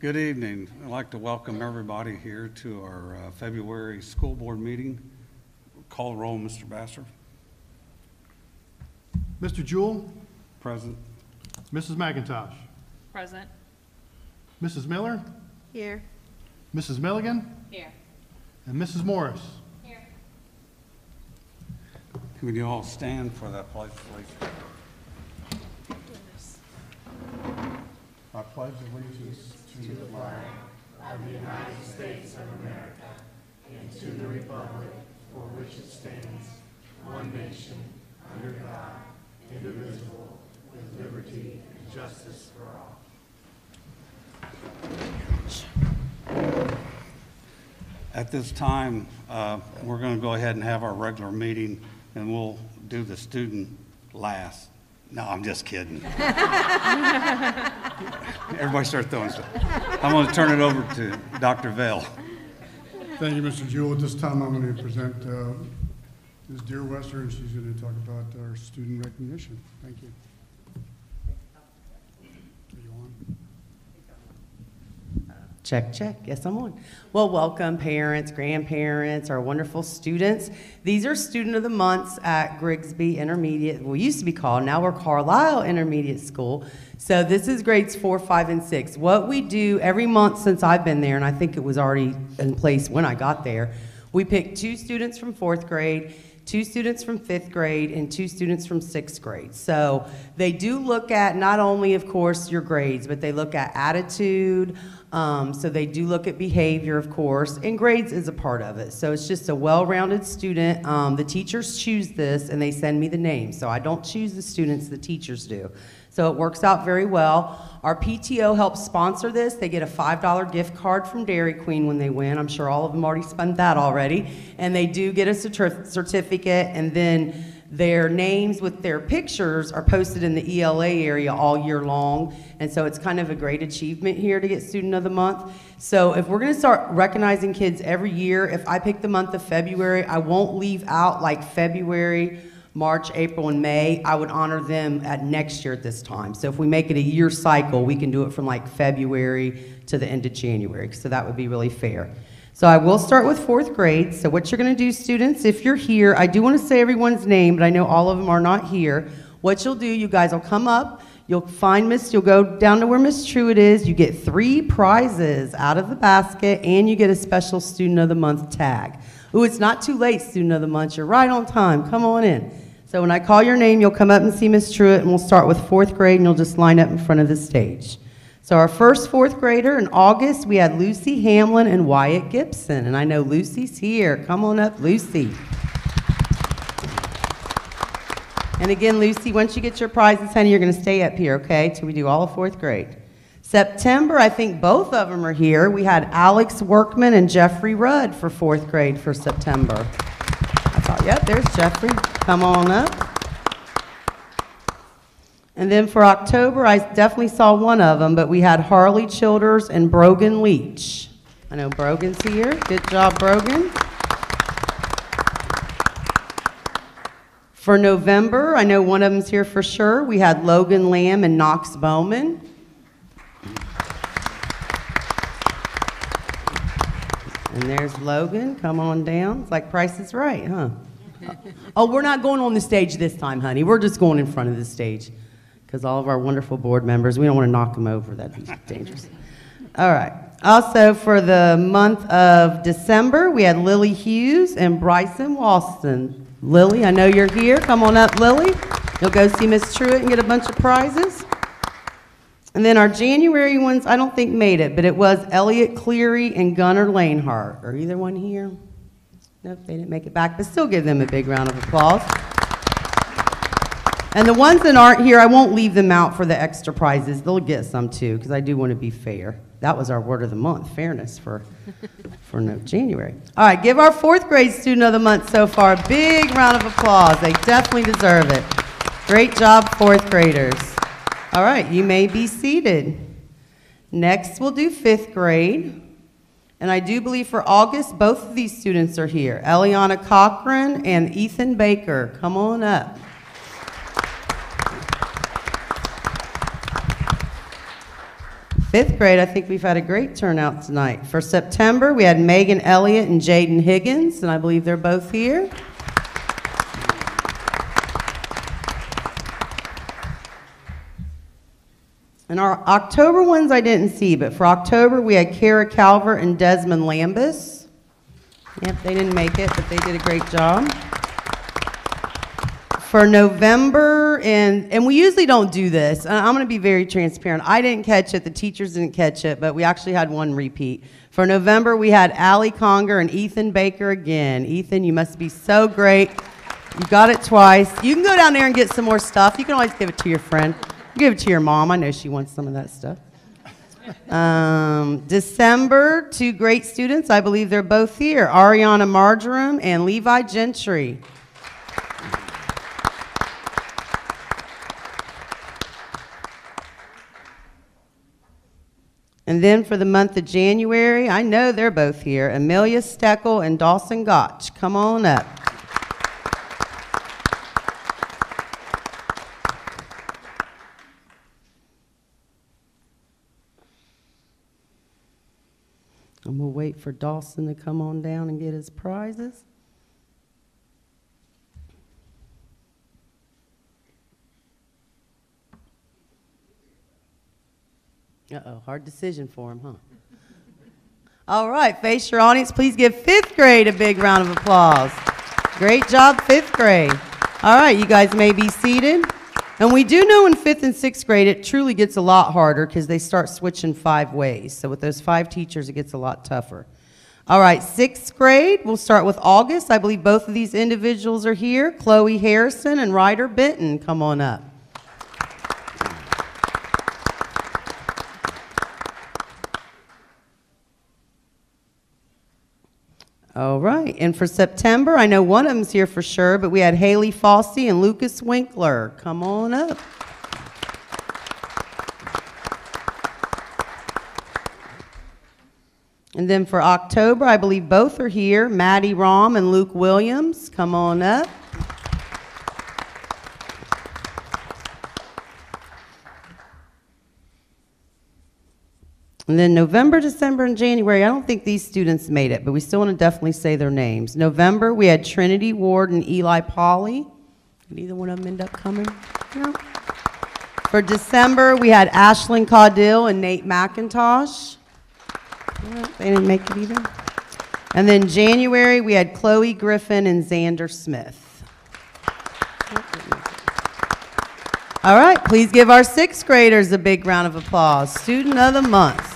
Good evening. I'd like to welcome everybody here to our February school board meeting. Call the roll, Mr. Basser. Mr. Jewell. Present. Mrs. McIntosh. Present. Mrs. Miller. Here. Mrs. Milligan. Here. And Mrs. Morris. Here. Can you all stand for that pledge, please? I pledge allegiance to the flag of the United States of America and to the republic for which it stands, one nation, under God, indivisible, with liberty and justice for all. At this time, we're going to go ahead and have our regular meeting, and we'll do the student last. No, I'm just kidding. Everybody start throwing stuff. I'm going to turn it over to Dr. Vale. Thank you, Mr. Jewell. At this time, I'm going to present Ms. Deerwester, and she's going to talk about our student recognition. Thank you. Are you on? Check, check. Yes, I'm on. Well, welcome parents, grandparents, our wonderful students. These are Student of the Months at Grigsby Intermediate. We used to be called, now we're Carlisle Intermediate School. So this is grades 4, 5, and 6. What we do every month since I've been there, and I think it was already in place when I got there, we pick 2 students from 4th grade, 2 students from 5th grade, and 2 students from 6th grade. So they do look at not only, of course, your grades, but they look at attitude. So they do look at behavior, of course, and grades is a part of it. So it's just a well-rounded student. The teachers choose this, and they send me the names. So I don't choose the students, the teachers do. So it works out very well. Our PTO helps sponsor this. They get a $5 gift card from Dairy Queen when they win. I'm sure all of them already spent that already. And they do get a certificate, and then their names with their pictures are posted in the ELA area all year long. And so it's kind of a great achievement here to get Student of the Month. So if we're going to start recognizing kids every year, if I pick the month of February, I won't leave out like February, March, April, and May. I would honor them at next year at this time. So if we make it a year cycle, we can do it from like February to the end of January. So that would be really fair. So I will start with 4th grade. So what you're going to do, students, if you're here, I do want to say everyone's name, but I know all of them are not here. What you'll do, you guys will come up, you'll go down to where Miss Truitt is, you get 3 prizes out of the basket, and you get a special Student of the Month tag. Ooh, it's not too late, Student of the Month. You're right on time. Come on in. So when I call your name, you'll come up and see Miss Truitt, and we'll start with 4th grade, and you'll just line up in front of the stage. So our first 4th grader in August, we had Lucy Hamlin and Wyatt Gibson. And I know Lucy's here. Come on up, Lucy. And again, Lucy, once you get your prizes, honey, you're going to stay up here, okay, till we do all of 4th grade. September, I think both of them are here. We had Alex Workman and Jeffrey Rudd for 4th grade for September. I thought, yep, there's Jeffrey. Come on up. And then for October, I definitely saw one of them, but we had Harley Childers and Brogan Leach. I know Brogan's here. Good job, Brogan. For November, I know one of them's here for sure. We had Logan Lamb and Knox Bowman. And there's Logan. Come on down. It's like Price is Right, huh? Oh, we're not going on the stage this time, honey. We're just going in front of the stage. Because all of our wonderful board members, we don't want to knock them over. That'd be dangerous. All right. Also, for the month of December, we had Lily Hughes and Bryson Walston. Lily, I know you're here. Come on up, Lily. You'll go see Miss Truitt and get a bunch of prizes. And then our January ones, I don't think made it, but it was Elliot Cleary and Gunnar Lanehart. Are either one here? Nope, they didn't make it back, but still give them a big round of applause. And the ones that aren't here, I won't leave them out for the extra prizes. They'll get some too, because I do want to be fair. That was our word of the month, fairness for January. All right, give our 4th grade Student of the Month so far a big round of applause. They definitely deserve it. Great job, 4th graders. All right, you may be seated. Next, we'll do 5th grade. And I do believe for August, both of these students are here. Eliana Cochran and Ethan Baker. Come on up. Fifth grade, I think we've had a great turnout tonight. For September, we had Megan Elliott and Jaden Higgins, and I believe they're both here. And our October ones I didn't see, but for October, we had Kara Calvert and Desmond Lambus. Yep, they didn't make it, but they did a great job. For November, and we usually don't do this, and I'm going to be very transparent. I didn't catch it, the teachers didn't catch it, but we actually had one repeat. For November, we had Allie Conger and Ethan Baker again. Ethan, you must be so great. You got it twice. You can go down there and get some more stuff. You can always give it to your friend. Give it to your mom. I know she wants some of that stuff. December, two great students. I believe they're both here. Ariana Marjoram and Levi Gentry. And then for the month of January, I know they're both here. Amelia Steckel and Dawson Gotch. Come on up. And we'll wait for Dawson to come on down and get his prizes. Uh-oh, hard decision for him, huh? All right, face your audience. Please give fifth grade a big round of applause. Great job, fifth grade. All right, you guys may be seated. And we do know in fifth and sixth grade, it truly gets a lot harder because they start switching 5 ways. So with those 5 teachers, it gets a lot tougher. All right, sixth grade, we'll start with August. I believe both of these individuals are here. Chloe Harrison and Ryder Benton, come on up. All right, and for September, I know one of them's here for sure, but we had Haley Fossey and Lucas Winkler. Come on up. And then for October, I believe both are here, Maddie Rom and Luke Williams. Come on up. And then November, December, and January, I don't think these students made it, but we still want to definitely say their names. November, we had Trinity Ward and Eli Polly. Did either one of them end up coming? No. For December, we had Ashlyn Caudill and Nate McIntosh. No, they didn't make it either. And then January, we had Chloe Griffin and Xander Smith. All right, please give our sixth graders a big round of applause. Student of the month.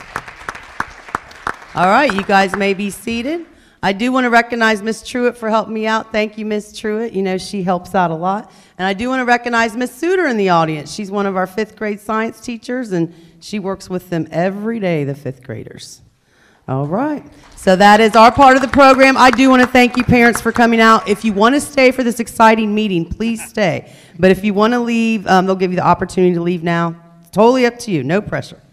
All right, you guys may be seated. I do want to recognize Miss Truitt for helping me out. Thank you, Miss Truitt. You know, she helps out a lot. And I do want to recognize Miss Suter in the audience. She's one of our fifth grade science teachers, and she works with them every day, the fifth graders. All right. So that is our part of the program. I do want to thank you, parents, for coming out. If you want to stay for this exciting meeting, please stay. But if you want to leave, they'll give you the opportunity to leave now. It's totally up to you. No pressure.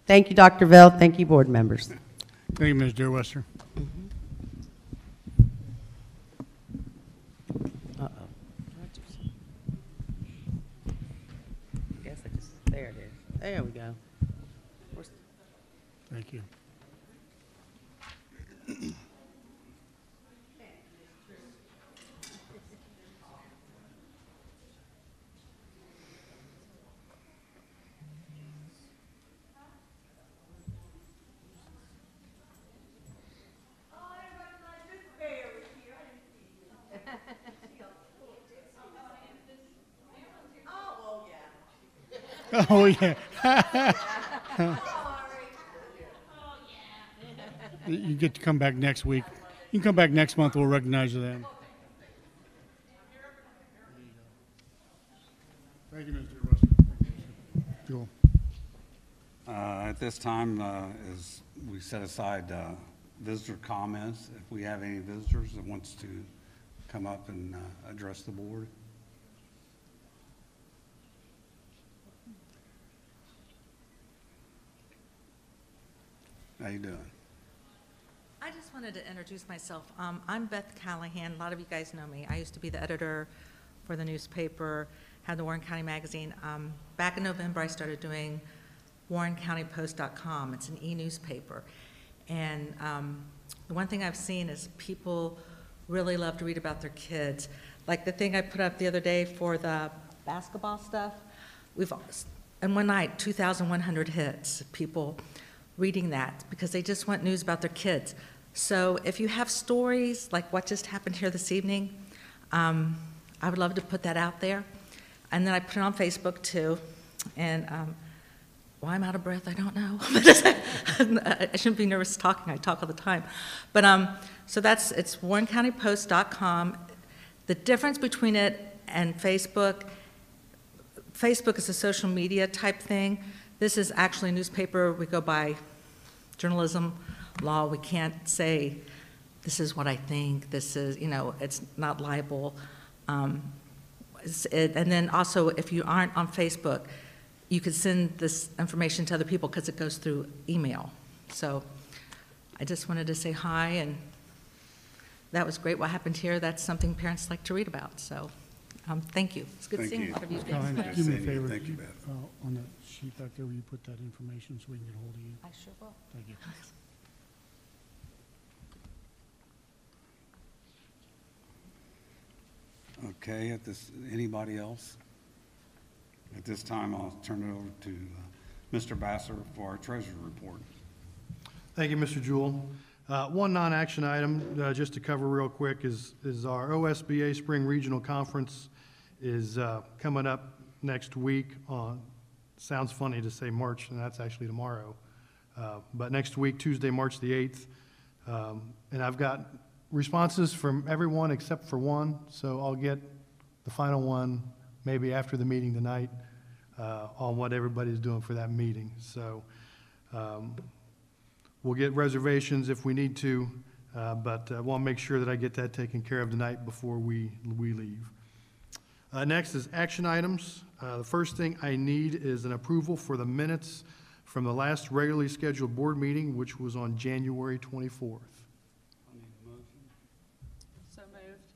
Thank you, Dr. Vell. Thank you, board members. Thank you, Ms. Dearwester. Uh-oh. Guess I just, there it is. There we go. Thank you. Oh, yeah. You get to come back next week. You can come back next month. We'll recognize you then. Thank you, Mr. Wester. Joel. At this time, as we set aside visitor comments, if we have any visitors that wants to come up and address the board. How you doing? I just wanted to introduce myself. I'm Beth Callahan. A lot of you guys know me. I used to be the editor for the newspaper, had the Warren County Magazine. Back in November, I started doing WarrenCountyPost.com. It's an e-newspaper. And the one thing I've seen is people really love to read about their kids. Like the thing I put up the other day for the basketball stuff, in one night, 2,100 hits, people reading that because they just want news about their kids. So if you have stories like what just happened here this evening, I would love to put that out there. And then I put it on Facebook too. And why I'm out of breath, I don't know. I shouldn't be nervous talking. I talk all the time. But so it's WarrenCountyPost.com. The difference between it and Facebook is a social media type thing. This is actually a newspaper. We go by journalism law. We can't say, this is what I think, this is, it's not libel. And then also, if you aren't on Facebook, you could send this information to other people because it goes through email. So I just wanted to say hi, and that was great what happened here. That's something parents like to read about. So thank you. It's good Thank seeing you. a lot of you. Callahan, Nice do me a seeing you. favor. Thank you, could Beth. On that sheet back there, will you put that information so we can get hold of you? I sure will. Thank you. Okay, anybody else? At this time, I'll turn it over to Mr. Basser for our treasury report. Thank you, Mr. Jewell. One non-action item, just to cover real quick, is our OSBA Spring Regional Conference is coming up next week on, sounds funny to say March, and that's actually tomorrow. But next week, Tuesday, March the 8th. And I've got responses from everyone except for one, so I'll get the final one maybe after the meeting tonight on what everybody's doing for that meeting. So we'll get reservations if we need to, but I want to make sure that I get that taken care of tonight before we leave. Next is action items. The first thing I need is an approval for the minutes from the last regularly scheduled board meeting, which was on January 24th. I need a motion. So moved.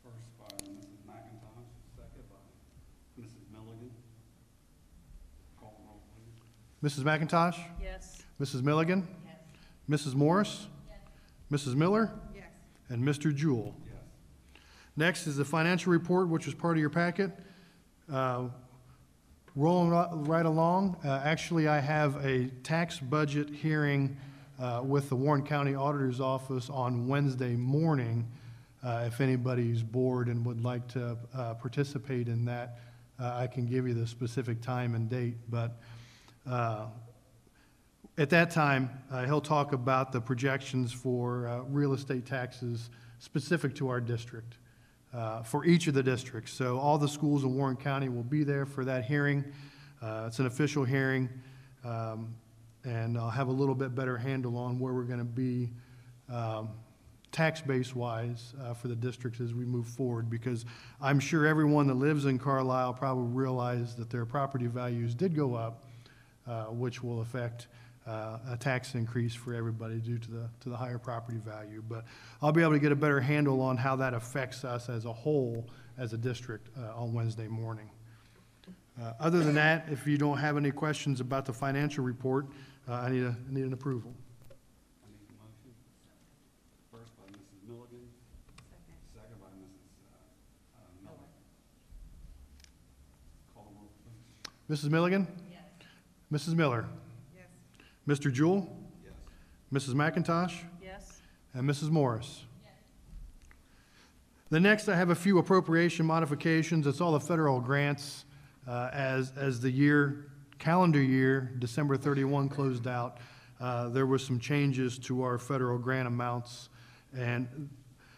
First by Mrs. McIntosh, second by Mrs. Milligan. Call the roll, please. Mrs. McIntosh? Yes. Mrs. Milligan? Yes. Mrs. Morris? Yes. Mrs. Miller? Yes. And Mr. Jewell. Yes. Next is the financial report, which was part of your packet. Rolling right along, actually I have a tax budget hearing with the Warren County Auditor's Office on Wednesday morning. If anybody's bored and would like to participate in that, I can give you the specific time and date. But at that time, he'll talk about the projections for real estate taxes specific to our district. For each of the districts. So all the schools in Warren County will be there for that hearing. It's an official hearing, and I'll have a little bit better handle on where we're going to be tax base wise for the districts as we move forward, because I'm sure everyone that lives in Carlisle probably realized that their property values did go up, which will affect a tax increase for everybody due to the higher property value. But I'll be able to get a better handle on how that affects us as a whole, as a district, on Wednesday morning. Other than that, if you don't have any questions about the financial report, I need an approval. I need a motion. First by Mrs. Milligan. Second by Mrs. Miller. Call the roll, please. Mrs. Milligan? Yes. Mrs. Miller? Mr. Jewell? Yes. Mrs. McIntosh? Yes. And Mrs. Morris? Yes. The next, I have a few appropriation modifications. It's all the federal grants as the calendar year, December 31 closed out. There were some changes to our federal grant amounts, and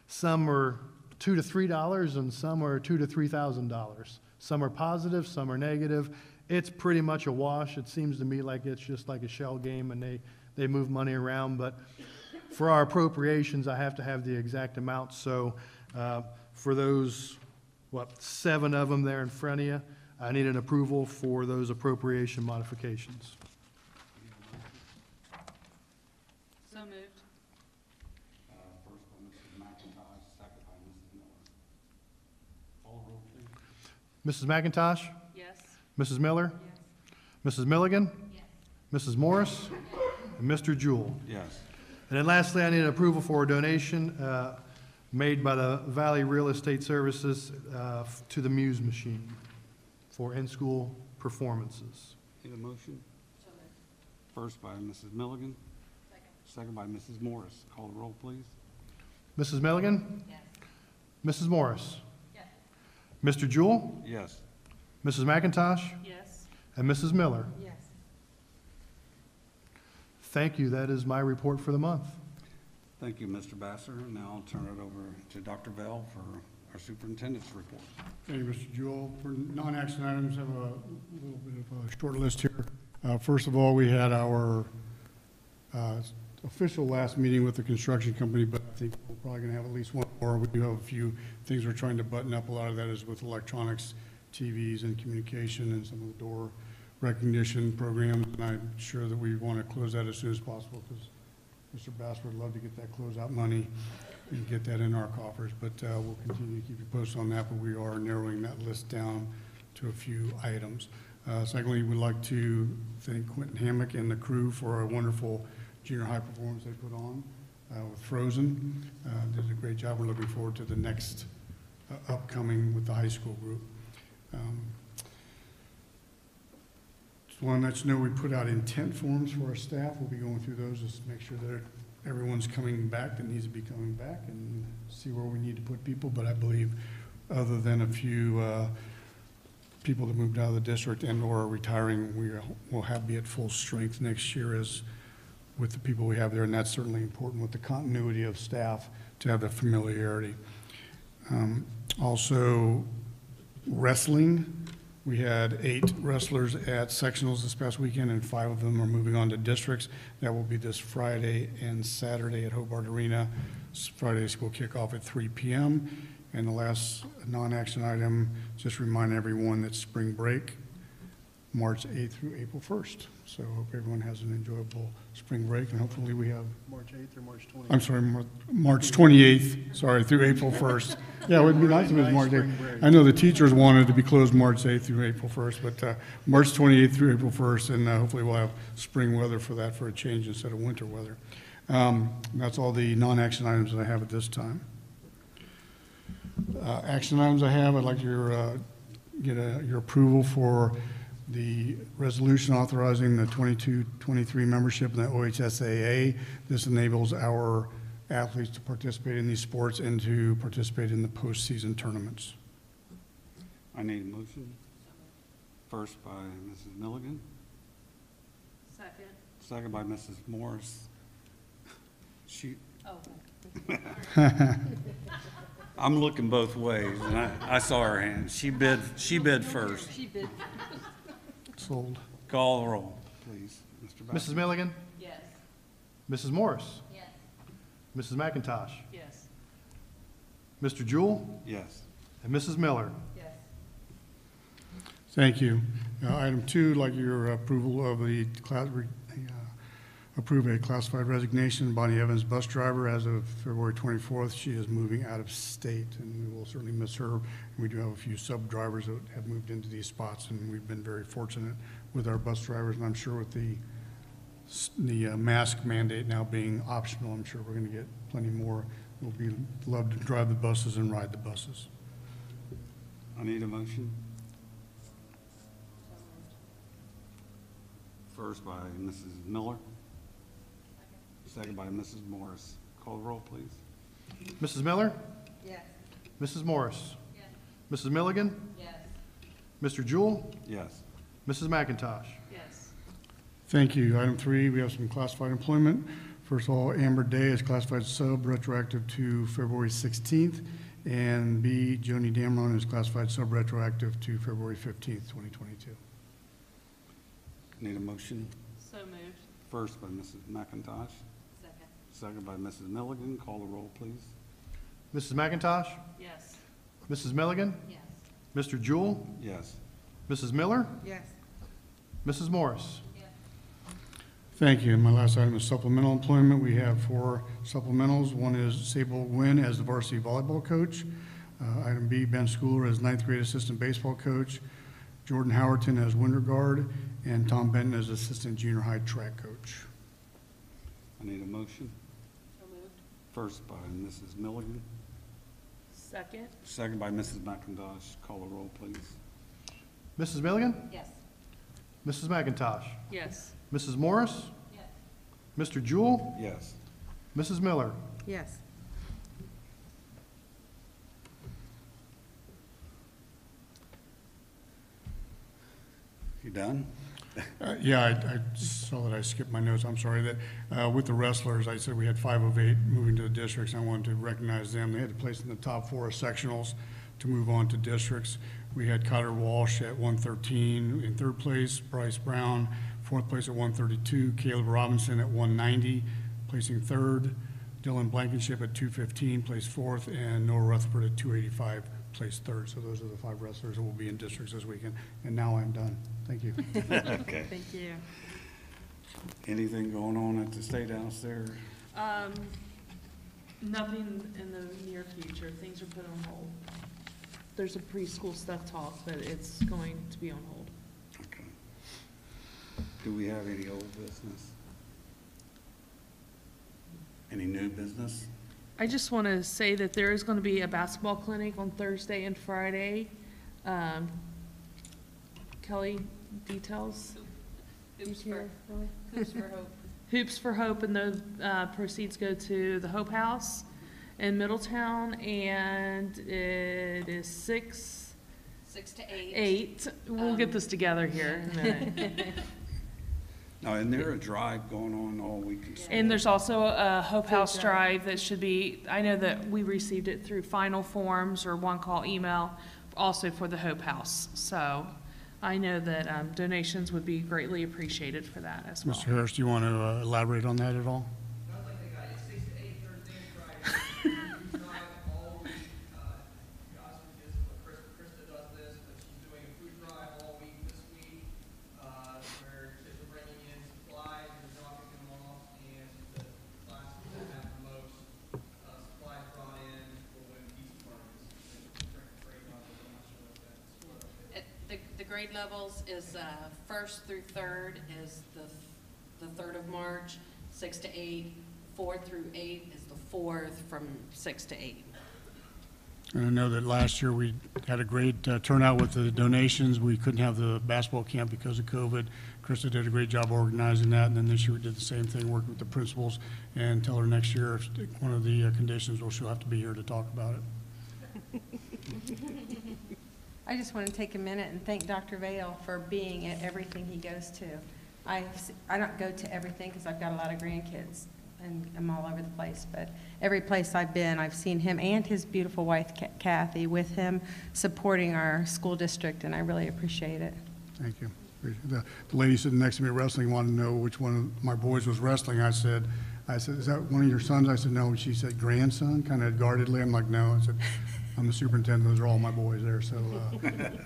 some are $2 to $3 and some are $2,000 to $3,000. Some are positive, some are negative. It's pretty much a wash. It seems to me like it's just like a shell game, and they move money around. But for our appropriations, I have to have the exact amount. So for those, 7 of them there in front of you, I need an approval for those appropriation modifications. So moved. First by Mrs. McIntosh, second by Mrs. Miller. Call the roll, please. Mrs. McIntosh? Yes. Mrs. Miller? Yes. Mrs. Milligan? Yes. Mrs. Morris, and Mr. Jewell. Yes. And then lastly, I need approval for a donation made by the Valley Real Estate Services to the Muse machine for in-school performances. Need a motion? First by Mrs. Milligan. Second by Mrs. Morris. Call the roll, please. Mrs. Milligan? Yes. Mrs. Morris? Yes. Mr. Jewell? Yes. Mrs. McIntosh? Yes. And Mrs. Miller? Yes. Thank you. That is my report for the month. Thank you, Mr. Basser. Now I'll turn it over to Dr. Bell for our superintendent's report. Thank you, Mr. Jewell. For non-action items, I have a little bit of a short list here. First of all, we had our official last meeting with the construction company, but I think we're probably going to have at least one more. We do have a few things we're trying to button up. A lot of that is with electronics, TVs, and communication, and some of the door recognition programs. And I'm sure that we want to close that as soon as possible because Mr. Bass would love to get that closeout money and get that in our coffers. But we'll continue to keep you posted on that, but we are narrowing that list down to a few items. Secondly, we'd like to thank Quentin Hammock and the crew for a wonderful junior high performance they put on with Frozen. Did a great job. We're looking forward to the next upcoming with the high school group. Just want to let you know we put out intent forms for our staff. We'll be going through those just to make sure that everyone's coming back that needs to be coming back and see where we need to put people. But I believe other than a few people that moved out of the district and or are retiring, we will be at full strength next year as with the people we have there, and that's certainly important with the continuity of staff to have the familiarity. Also, wrestling. We had 8 wrestlers at sectionals this past weekend, and 5 of them are moving on to districts. That will be this Friday and Saturday at Hobart Arena. Friday school kickoff at 3 p.m. And the last non-action item, just remind everyone that spring break, March 8th through April 1st. So I hope everyone has an enjoyable spring break, and hopefully we have, March 8th or March 20th? I'm sorry, March 28th, sorry, through April 1st. Yeah, it would be nice if it was March 8th. I know the teachers wanted to be closed March 8th through April 1st, but March 28th through April 1st, and hopefully we'll have spring weather for that for a change instead of winter weather. That's all the non-action items that I have at this time. Action items I have, I'd like your get your approval for the resolution authorizing the 22-23 membership in the OHSAA. This enables our athletes to participate in these sports and to participate in the postseason tournaments. I need a motion. First by Mrs. Milligan. Second. Second by Mrs. Morris. She, Oh. I'm looking both ways, and I saw her hand. She bid first. She bid. Sold. Call the roll, please, Mr. Bass. Mrs. Milligan? Yes. Mrs. Morris? Yes. Mrs. McIntosh? Yes. Mr. Jewell? Yes. And Mrs. Miller? Yes. Thank you. Item 2, like your approval of the approve a classified resignation, Bonnie Evans, bus driver. As of February 24th, she is moving out of state, and we will certainly miss her. We do have a few sub-drivers that have moved into these spots, and we've been very fortunate with our bus drivers, and I'm sure with the mask mandate now being optional, I'm sure we're going to get plenty more. We'll be love to drive the buses and ride the buses. I need a motion. First by Mrs. Miller. Second by Mrs. Morris. Call the roll, please. Mrs. Miller? Yes. Mrs. Morris? Yes. Mrs. Milligan? Yes. Mr. Jewell? Yes. Mrs. McIntosh? Yes. Thank you. Item 3, we have some classified employment. First of all, Amber Day is classified sub, retroactive to February 16th. And B, Joni Damron is classified sub, retroactive to February 15th, 2022. Need a motion. So moved. First by Mrs. McIntosh. Second. Second by Mrs. Milligan. Call the roll, please. Mrs. McIntosh? Yes. Mrs. Milligan? Yes. Mr. Jewell? Yes. Mrs. Miller? Yes. Mrs. Morris? Yes. Thank you. And my last item is supplemental employment. We have 4 supplementals. One is Sable Nguyen as the varsity volleyball coach. Item B, Ben Schooler as 9th grade assistant baseball coach. Jordan Howerton as winter guard, and Tom Benton as assistant junior high track coach. I need a motion. First by Mrs. Milligan, Second? second by Mrs. McIntosh. Call the roll, please. Mrs. Milligan? Yes. Mrs. McIntosh? Yes. Mrs. Morris? Yes. Mr. Jewell? Yes. Mrs. Miller? Yes. You done? Yeah, I saw that I skipped my notes, I'm sorry, that, with the wrestlers, I said we had 5 of 8 moving to the districts, I wanted to recognize them. They had to place in the top 4 of sectionals to move on to districts. We had Cotter Walsh at 113 in 3rd place, Bryce Brown, 4th place at 132, Caleb Robinson at 190, placing 3rd, Dylan Blankenship at 215, placed 4th, and Noah Rutherford at 285, placed 3rd. So those are the 5 wrestlers that will be in districts this weekend. And now I'm done. Thank you. Okay. Thank you. Anything going on at the State House there? Nothing in the near future. Things are put on hold. There's a preschool stuff talk, but it's going to be on hold. Okay. Do we have any old business? Any new business? I just want to say that there is going to be a basketball clinic on Thursday and Friday. Kelly, details? Hoops You for, care, Kelly? Hoops for Hope. Hoops for Hope, and those proceeds go to the Hope House in Middletown, and it is 6 6 to 8. 8. We'll get this together here in a minute. Now, isn't there a drive going on all weekend? And there's also a Hope House Drive that should be, I know that we received it through final forms or one-call email, also for the Hope House. So I know that donations would be greatly appreciated for that as well. Mr. Harris, do you want to elaborate on that at all? Sounds like they got it 6 to 8 Thursday and Friday. We drive all week. To be honest with you, Krista does this, but she's doing a food drive all week this week, where kids are bringing in supplies and dropping them off, and the classes that have the most supplies brought in for when pizza parties. Great levels, I'm not sure what that's split up is. The grade levels is 1st through 3rd is the 3rd of March, 6 to 8. 4 through 8 is the 4th from 6 to 8. And I know that last year we had a great turnout with the donations. We couldn't have the basketball camp because of COVID. Krista did a great job organizing that, and then this year we did the same thing, working with the principals, and tell her next year if one of the conditions, well, she'll have to be here to talk about it. I just want to take a minute and thank Dr. Vale for being at everything he goes to. I don't go to everything because I've got a lot of grandkids and I'm all over the place, but every place I've been, I've seen him and his beautiful wife Kathy with him supporting our school district, and I really appreciate it. Thank you. The lady sitting next to me wrestling wanted to know which one of my boys was wrestling. I said, is that one of your sons? I said, no. She said, grandson, kind of guardedly. I'm like, no. I said, I'm the superintendent. Those are all my boys there. So,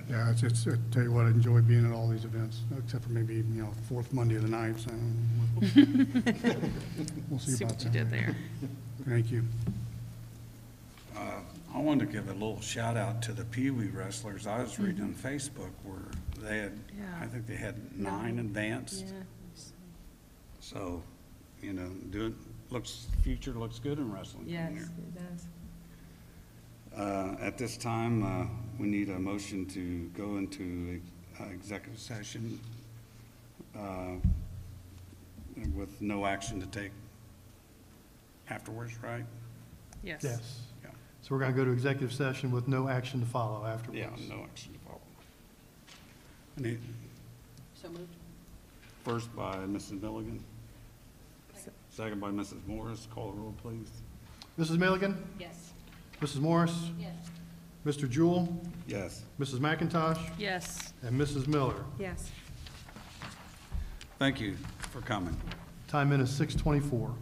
yeah, I tell you what, I enjoy being at all these events, except for maybe, fourth Monday of the night. So we'll see See about what you that. did there. Thank you. I wanted to give a little shout out to the Pee Wee wrestlers. I was reading on Facebook where they had, Yeah. I think they had 9 advanced. So, future looks good in wrestling. Yes, from there. it does. At this time, we need a motion to go into executive session with no action to take afterwards, right? Yes. Yes. Yeah. So we're going to go to executive session with no action to follow afterwards. Yeah, no action to follow. I need, So moved. first by Mrs. Milligan, second by Mrs. Morris. Call the roll, please. Mrs. Milligan? Yes. Mrs. Morris? Yes. Mr. Jewell? Yes. Mrs. McIntosh? Yes. And Mrs. Miller? Yes. Thank you for coming. Time in is 6:24.